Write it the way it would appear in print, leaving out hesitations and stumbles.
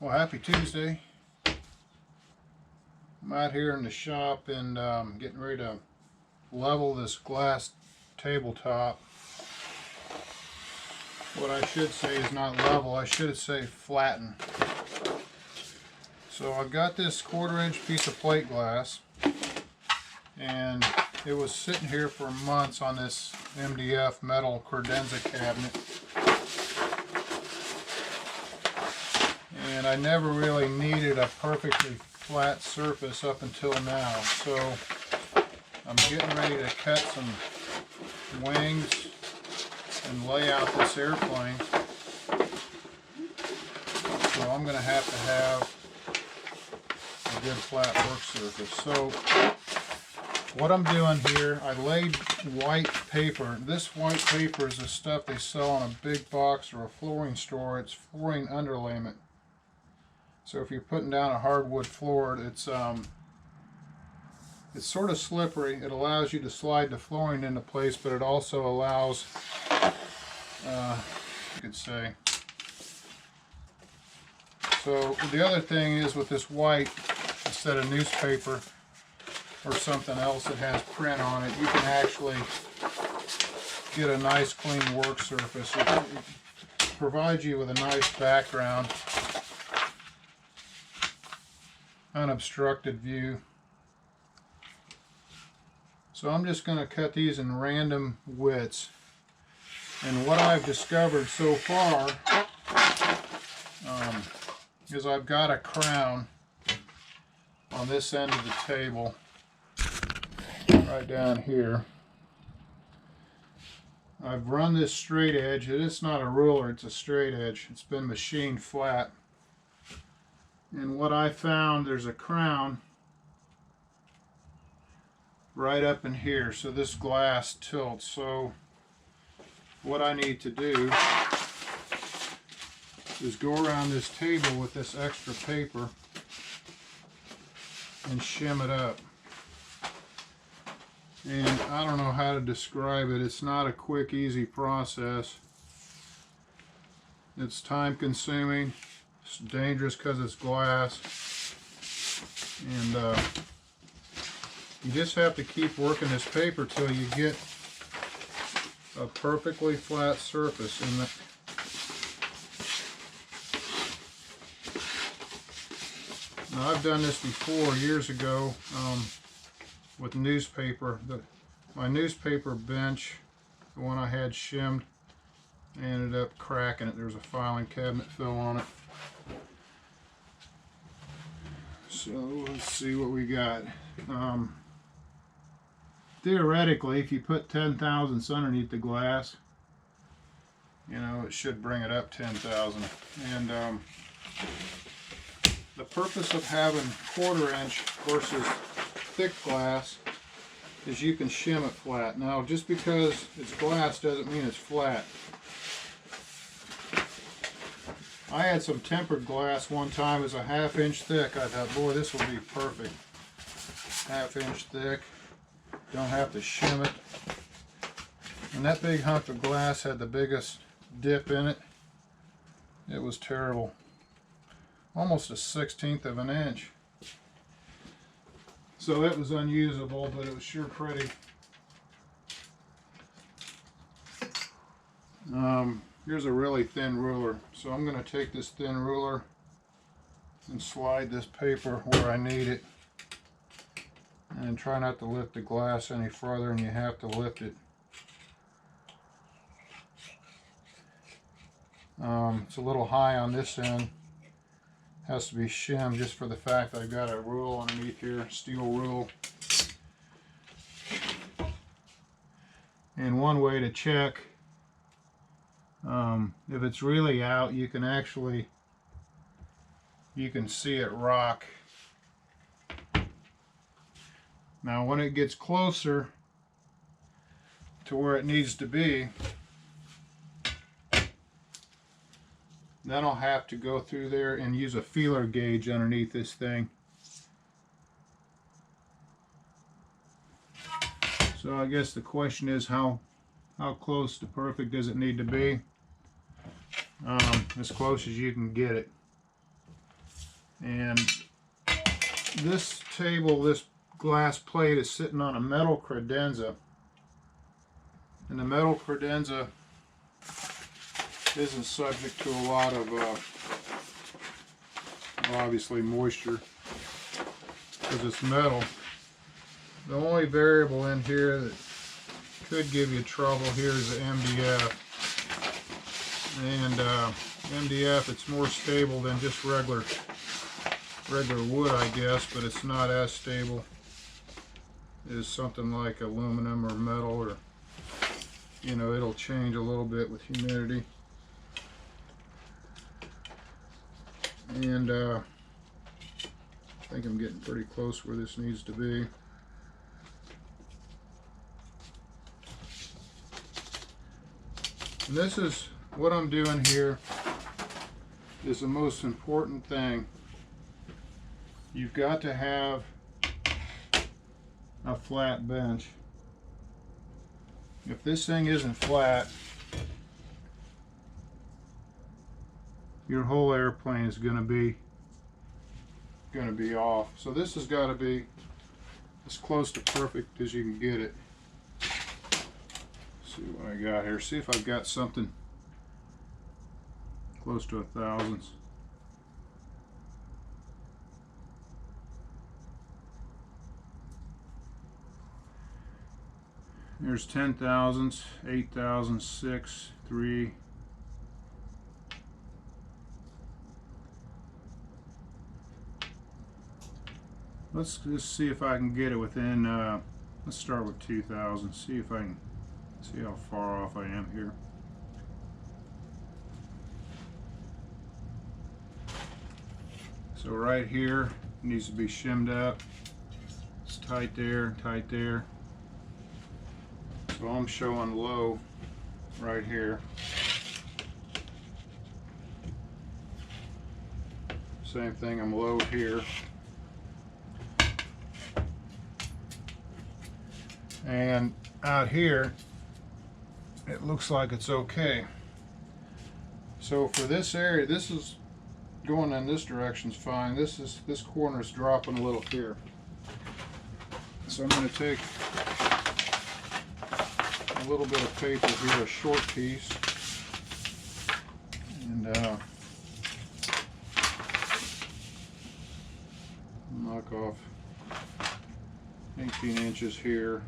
Well, happy Tuesday. I'm out here in the shop and getting ready to level this glass tabletop. What I should say is not level, I should say flatten. So I've got this 1/4-inch piece of plate glass, and it was sitting here for months on this MDF metal credenza cabinet. And I never really needed a perfectly flat surface up until now. So I'm getting ready to cut some wings and lay out this airplane. So I'm going to have a good flat work surface. So what I'm doing here, I laid white paper. This white paper is the stuff they sell on a big box or a flooring store. It's flooring underlayment. So if you're putting down a hardwood floor, it's sort of slippery. It allows you to slide the flooring into place, but it also allows, you could say. So the other thing is with this white, instead of newspaper or something else that has print on it, you can actually get a nice clean work surface. It provides you with a nice background, unobstructed view. So I'm just going to cut these in random widths. And what I've discovered so far is I've got a crown on this end of the table, right down here. I've run this straight edge. It's not a ruler, it's a straight edge. It's been machined flat. And what I found, there's a crown right up in here, so this glass tilts. So what I need to do is go around this table with this extra paper and shim it up. And I don't know how to describe it. It's not a quick, easy process. It's time consuming. It's dangerous because it's glass. And you just have to keep working this paper till you get a perfectly flat surface. And now I've done this before years ago with newspaper. My newspaper bench, the one I had shimmed, I ended up cracking it. There's a filing cabinet fill on it. So let's see what we got. Theoretically, if you put 10 thousandths underneath the glass, you know, it should bring it up 10,000. And the purpose of having 1/4-inch versus thick glass is you can shim it flat. Now, just because it's glass doesn't mean it's flat. I had some tempered glass one time. It was a 1/2 inch thick. I thought, boy, this will be perfect. 1/2 inch thick. Don't have to shim it. And that big hunk of glass had the biggest dip in it. It was terrible. Almost a 1/16 of an inch. So it was unusable, but it was sure pretty. Here's a really thin ruler. So I'm going to take this thin ruler and slide this paper where I need it. And try not to lift the glass any further than you have to lift it. It's a little high on this end. Has to be shimmed just for the fact that I've got a rule underneath here, steel rule. And one way to check if it's really out, you can see it rock. Now when it gets closer to where it needs to be, then I'll have to go through there and use a feeler gauge underneath this thing. So I guess the question is how close to perfect does it need to be? As close as you can get it. And this table, this glass plate is sitting on a metal credenza. And the metal credenza isn't subject to a lot of obviously moisture because it's metal. The only variable in here that could give you trouble here is the MDF. And MDF, it's more stable than just regular wood, I guess, but it's not as stable as something like aluminum or metal, or, you know, it'll change a little bit with humidity. And I think I'm getting pretty close where this needs to be. And this is what I'm doing here is the most important thing. You've got to have a flat bench. If this thing isn't flat, your whole airplane is going to be off. So this has got to be as close to perfect as you can get it. See what I got here. See if I've got something close to 1,000. There's 10,000s, 8,000, 6, 3. Let's just see if I can get it within, let's start with 2,000, see if I can, see how far off I am here. So right here needs to be shimmed up. It's tight there, tight there. So I'm showing low right here. Same thing, I'm low here. And out here, it looks like it's okay. So for this area, this is going in this direction's fine. This corner is dropping a little here. So I'm going to take a little bit of paper here, a short piece, and knock off 18 inches here.